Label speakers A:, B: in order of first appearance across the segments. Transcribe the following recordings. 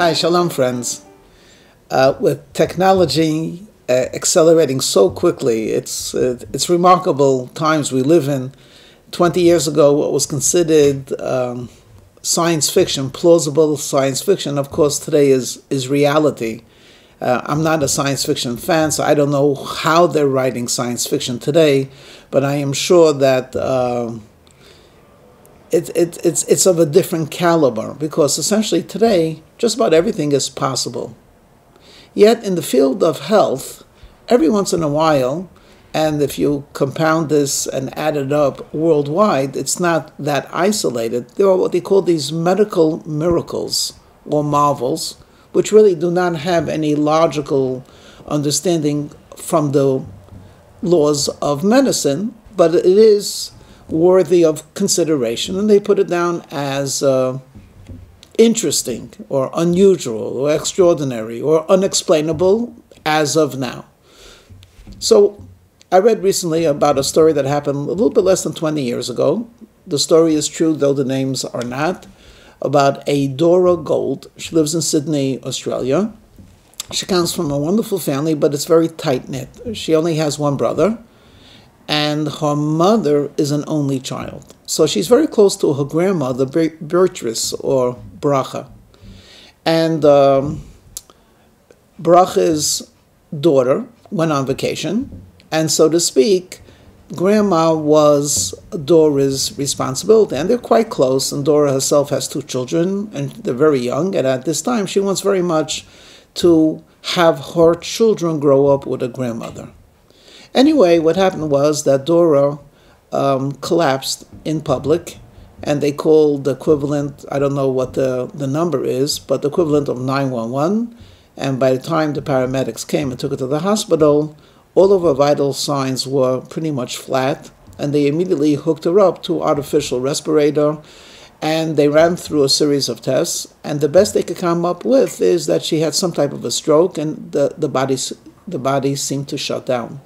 A: Hi, shalom, friends. With technology accelerating so quickly, it's remarkable times we live in. 20 years ago, what was considered science fiction, plausible science fiction, of course, today is reality. I'm not a science fiction fan, so I don't know how they're writing science fiction today, but I am sure that it's of a different caliber, because essentially today just about everything is possible. Yet in the field of health, every once in a while, and if you compound this and add it up worldwide, it's not that isolated. There are what they call these medical miracles or marvels, which really do not have any logical understanding from the laws of medicine, but it is worthy of consideration, and they put it down as interesting or unusual or extraordinary or unexplainable as of now. So I read recently about a story that happened a little bit less than 20 years ago. The story is true, though the names are not, about a Dora Gold. She lives in Sydney, Australia. She comes from a wonderful family, but it's very tight-knit. She only has one brother, and her mother is an only child. So she's very close to her grandmother, Beatrice, or Bracha. And Bracha's daughter went on vacation, and so to speak, Grandma was Dora's responsibility, and they're quite close, and Dora herself has two children, and they're very young, and at this time she wants very much to have her children grow up with a grandmother. Anyway, what happened was that Dora collapsed in public, and they called the equivalent, I don't know what the number is, but the equivalent of 911, and by the time the paramedics came and took her to the hospital, all of her vital signs were pretty much flat, and they immediately hooked her up to artificial respirator, and they ran through a series of tests, and the best they could come up with is that she had some type of a stroke, and the body seemed to shut down.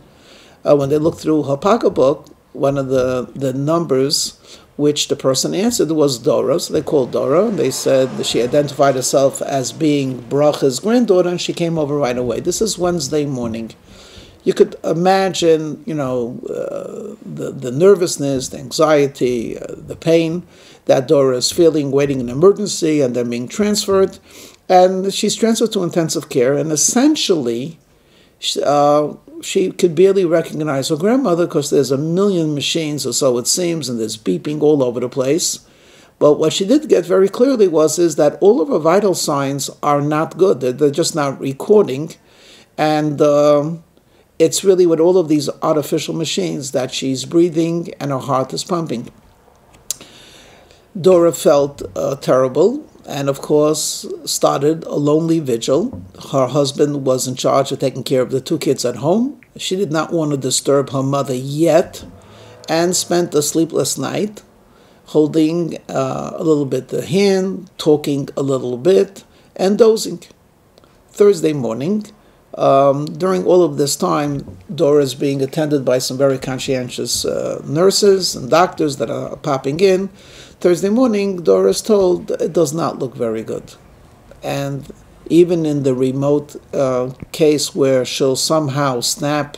A: When they looked through her pocketbook, one of the numbers which the person answered was Dora, so they called Dora, and they said that she identified herself as being Bracha's granddaughter, and she came over right away. This is Wednesday morning. You could imagine, the nervousness, the anxiety, the pain that Dora is feeling, waiting in emergency, and then being transferred. And she's transferred to intensive care, and essentially, she could barely recognize her grandmother because there's a million machines, or so it seems, and there's beeping all over the place. But what she did get very clearly is that all of her vital signs are not good. They're just not recording. And it's really with all of these artificial machines that she's breathing and her heart is pumping. Dora felt terrible, and of course started a lonely vigil. Her husband was in charge of taking care of the two kids at home. She did not want to disturb her mother yet, and spent a sleepless night, holding a little bit the hand, talking a little bit, and dozing. Thursday morning, during all of this time, Dora is being attended by some very conscientious nurses and doctors that are popping in. Thursday morning, Dora is told it does not look very good. And even in the remote case where she'll somehow snap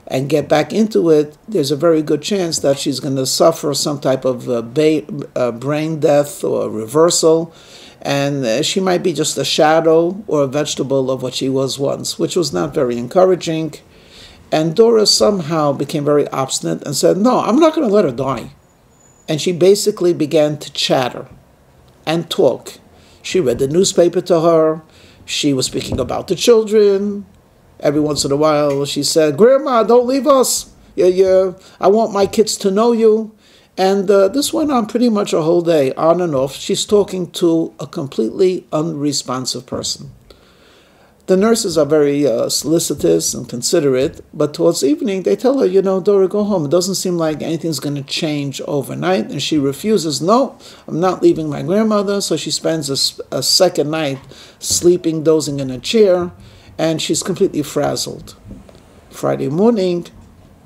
A: and get back into it, there's a very good chance that she's going to suffer some type of brain death or reversal. And she might be just a shadow or a vegetable of what she was once, which was not very encouraging. And Dora somehow became very obstinate and said, no, I'm not going to let her die. And she basically began to chatter and talk. She read the newspaper to her. She was speaking about the children. Every once in a while, she said, Grandma, don't leave us. I want my kids to know you. And this went on pretty much a whole day, on and off. She's talking to a completely unresponsive person. The nurses are very solicitous and considerate, but towards evening, they tell her, Dora, go home. It doesn't seem like anything's going to change overnight. And she refuses, no, I'm not leaving my grandmother. So she spends a second night sleeping, dozing in a chair, and she's completely frazzled. Friday morning,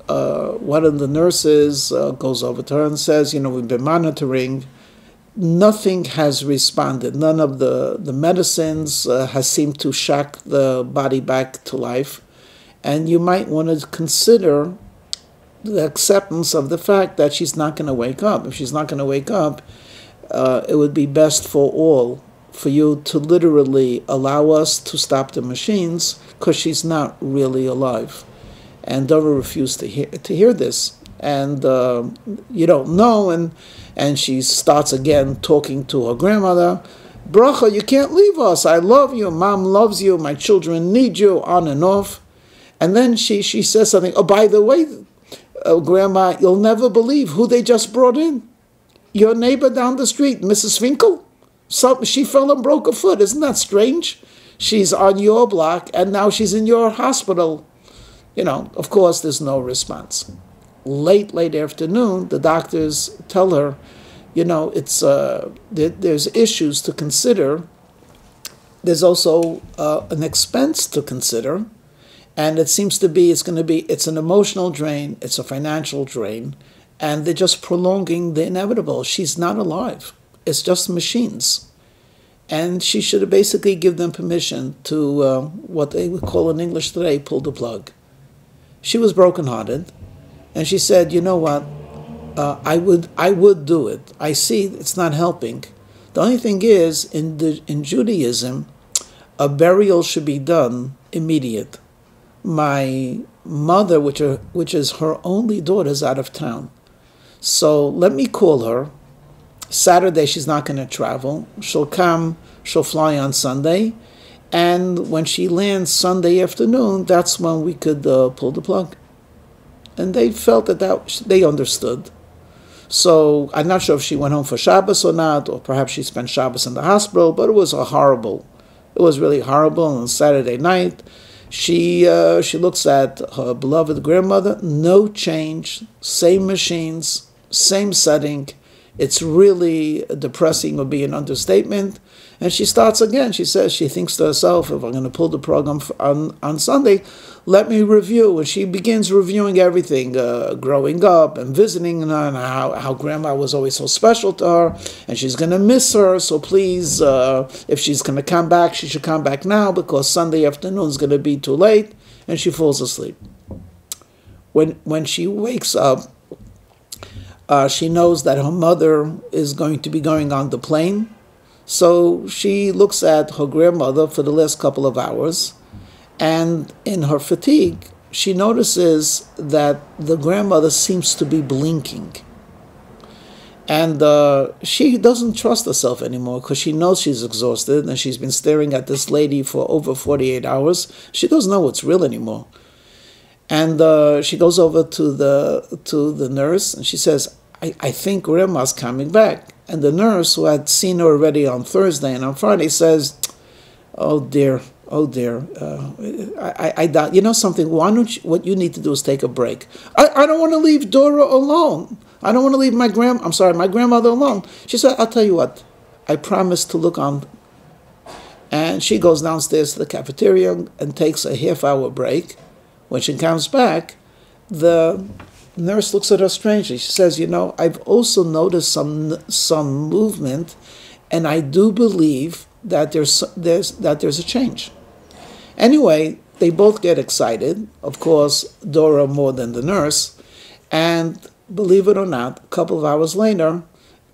A: one of the nurses goes over to her and says, we've been monitoring nothing has responded. None of the medicines has seemed to shock the body back to life. And you might want to consider the acceptance of the fact that she's not going to wake up. If she's not going to wake up, it would be best for all for you to literally allow us to stop the machines, because she's not really alive. And Dora refused to hear this. And you don't know, and she starts again talking to her grandmother. Bracha, you can't leave us. I love you. Mom loves you. My children need you, on and off. And then she says something. Oh, by the way, Grandma, you'll never believe who they just brought in. Your neighbor down the street, Mrs. Finkel. She fell and broke her foot. Isn't that strange? She's on your block, and now she's in your hospital. Of course, there's no response. Late afternoon, the doctors tell her, it's there's issues to consider. There's also an expense to consider, and it seems to be it's an emotional drain, it's a financial drain, and they're just prolonging the inevitable. She's not alive. It's just machines. And she should basically give them permission to, what they would call in English today, pull the plug. She was brokenhearted, and she said, you know what, I would do it. I see it's not helping. The only thing is, in Judaism, a burial should be done immediate. My mother, which is her only daughter, is out of town. So let me call her. Saturday she's not going to travel. She'll fly on Sunday. And when she lands Sunday afternoon, that's when we could pull the plug. And they felt that they understood. So I'm not sure if she went home for Shabbos or not, or perhaps she spent Shabbos in the hospital, but it was really horrible. On Saturday night, she looks at her beloved grandmother, no change, same machines, same setting. It's really depressing, would be an understatement. And she starts again. She says, she thinks to herself, if I'm going to pull the program on Sunday, let me review. And she begins reviewing everything, growing up and visiting her, and how grandma was always so special to her, and she's going to miss her. So please, if she's going to come back, she should come back now, because Sunday afternoon is going to be too late. And she falls asleep. When she wakes up, she knows that her mother is going to be going on the plane. So she looks at her grandmother for the last couple of hours, and in her fatigue, she notices that the grandmother seems to be blinking. And she doesn't trust herself anymore, because she knows she's exhausted, and she's been staring at this lady for over 48 hours. She doesn't know what's real anymore. And she goes over to the nurse, and she says, I think grandma's coming back. And the nurse, who had seen her already on Thursday and on Friday, says, oh dear, I doubt. You know something, what you need to do is take a break. I don't want to leave Dora alone. I don't want to leave my grandmother alone. She said, I'll tell you what, I promise to look on. And she goes downstairs to the cafeteria and takes a half-hour break. When she comes back, the nurse looks at her strangely. She says, I've also noticed some movement, and I do believe that there's a change. Anyway, they both get excited. Of course, Dora more than the nurse. And believe it or not, a couple of hours later,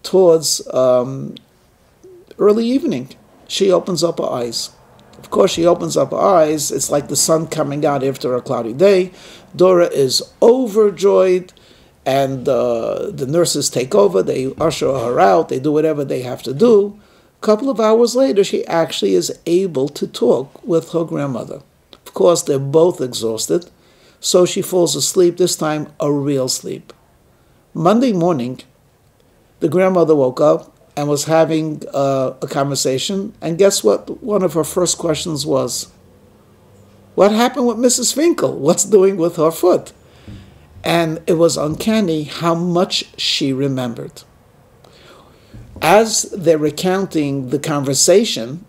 A: towards early evening, she opens up her eyes. Of course, she opens up her eyes. It's like the sun coming out after a cloudy day. Dora is overjoyed, and the nurses take over. They usher her out. They do whatever they have to do. A couple of hours later, she actually is able to talk with her grandmother. Of course, they're both exhausted, so she falls asleep, this time a real sleep. Monday morning, the grandmother woke up and was having a conversation, and guess what one of her first questions was? What happened with Mrs. Finkel? What's doing with her foot? And it was uncanny how much she remembered. As they're recounting the conversation,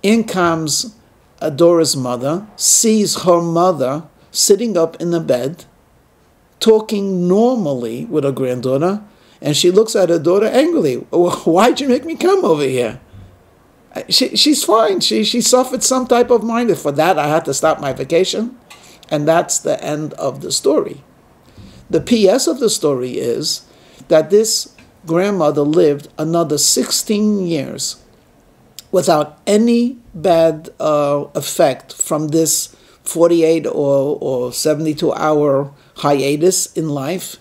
A: in comes Dora's mother, sees her mother sitting up in the bed, talking normally with her granddaughter, And she looks at her daughter angrily. Why'd you make me come over here? She's fine. She suffered some type of mind. For that, I had to stop my vacation. And that's the end of the story. The PS of the story is that this grandmother lived another 16 years without any bad effect from this 48 or 72-hour hiatus in life.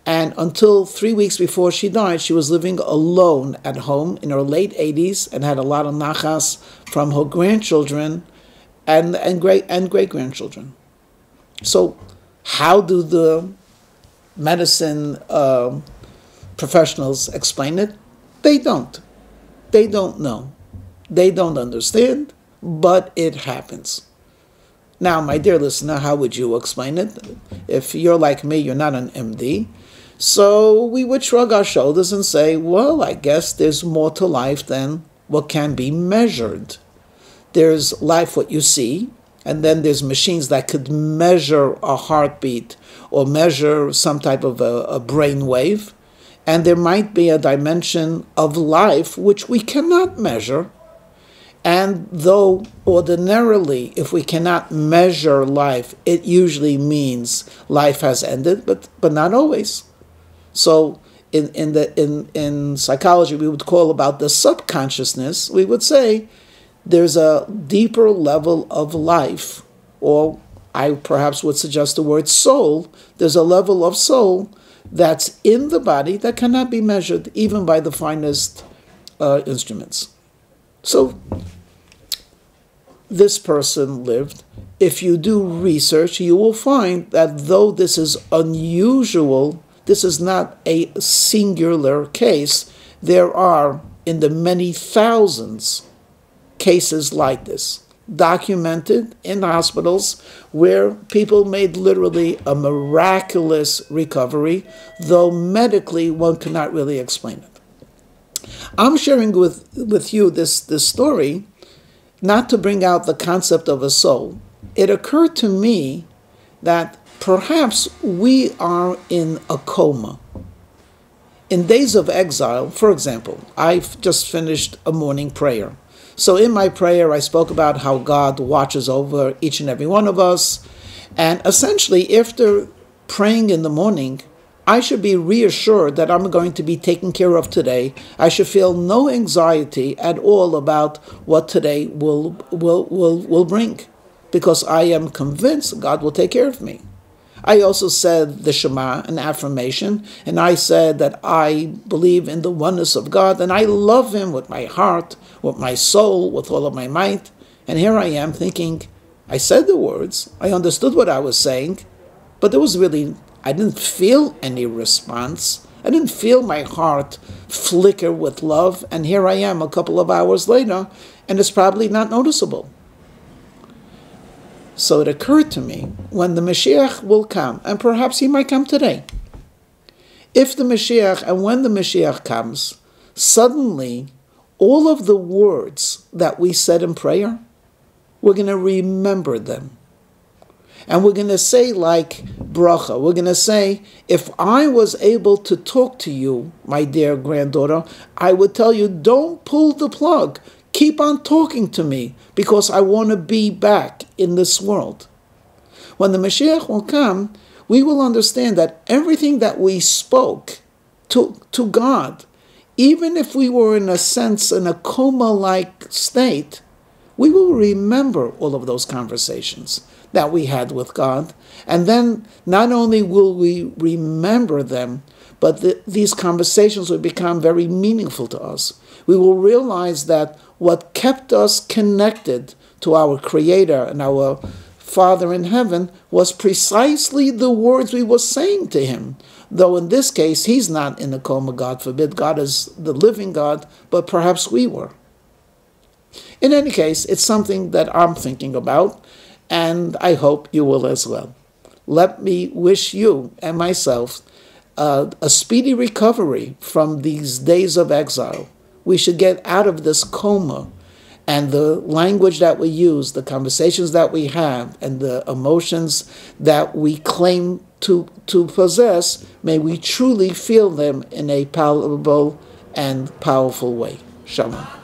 A: And until 3 weeks before she died, she was living alone at home in her late 80s and had a lot of nachas from her grandchildren and great-grandchildren. So how do the medicine professionals explain it? They don't. They don't know. They don't understand, but it happens. Now, my dear listener, how would you explain it? If you're like me, you're not an MD. So we would shrug our shoulders and say, well, I guess there's more to life than what can be measured. There's life, what you see, and then there's machines that could measure a heartbeat or measure some type of a brain wave. And there might be a dimension of life which we cannot measure. And though ordinarily, if we cannot measure life, it usually means life has ended, but not always. So in psychology, we would call about the subconsciousness. We would say there's a deeper level of life, or I perhaps would suggest the word soul. There's a level of soul that's in the body that cannot be measured even by the finest instruments. So this person lived. If you do research, you will find that though this is unusual, this is not a singular case. There are, in the many thousands, cases like this, documented in hospitals where people made literally a miraculous recovery, though medically one cannot really explain it. I'm sharing with you this story not to bring out the concept of a soul. It occurred to me that perhaps we are in a coma. In days of exile, for example, I've just finished a morning prayer. So in my prayer, I spoke about how God watches over each and every one of us. And essentially, after praying in the morning, I should be reassured that I'm going to be taken care of today. I should feel no anxiety at all about what today will bring, because I am convinced God will take care of me. I also said the Shema, an affirmation, and I said that I believe in the oneness of God, and I love Him with my heart, with my soul, with all of my might. And here I am thinking, I said the words, I understood what I was saying, but there was really, I didn't feel any response. I didn't feel my heart flicker with love, and here I am a couple of hours later, and it's probably not noticeable. So it occurred to me, when the Mashiach will come, and perhaps he might come today, if the Mashiach, and when the Mashiach comes, suddenly all of the words that we said in prayer, we're going to remember them. And we're going to say like bracha, we're going to say, if I was able to talk to you, my dear granddaughter, I would tell you, don't pull the plug. Keep on talking to me, because I want to be back in this world. When the Mashiach will come, we will understand that everything that we spoke to God, even if we were in a sense in a coma-like state, we will remember all of those conversations that we had with God. And then not only will we remember them, but these conversations will become very meaningful to us. We will realize that what kept us connected to our Creator and our Father in heaven was precisely the words we were saying to Him. Though in this case, He's not in a coma, God forbid. God is the living God, but perhaps we were. In any case, it's something that I'm thinking about, and I hope you will as well. Let me wish you and myself a speedy recovery from these days of exile. We should get out of this coma, and the language that we use, the conversations that we have, and the emotions that we claim to possess, may we truly feel them in a palatable and powerful way. Shalom.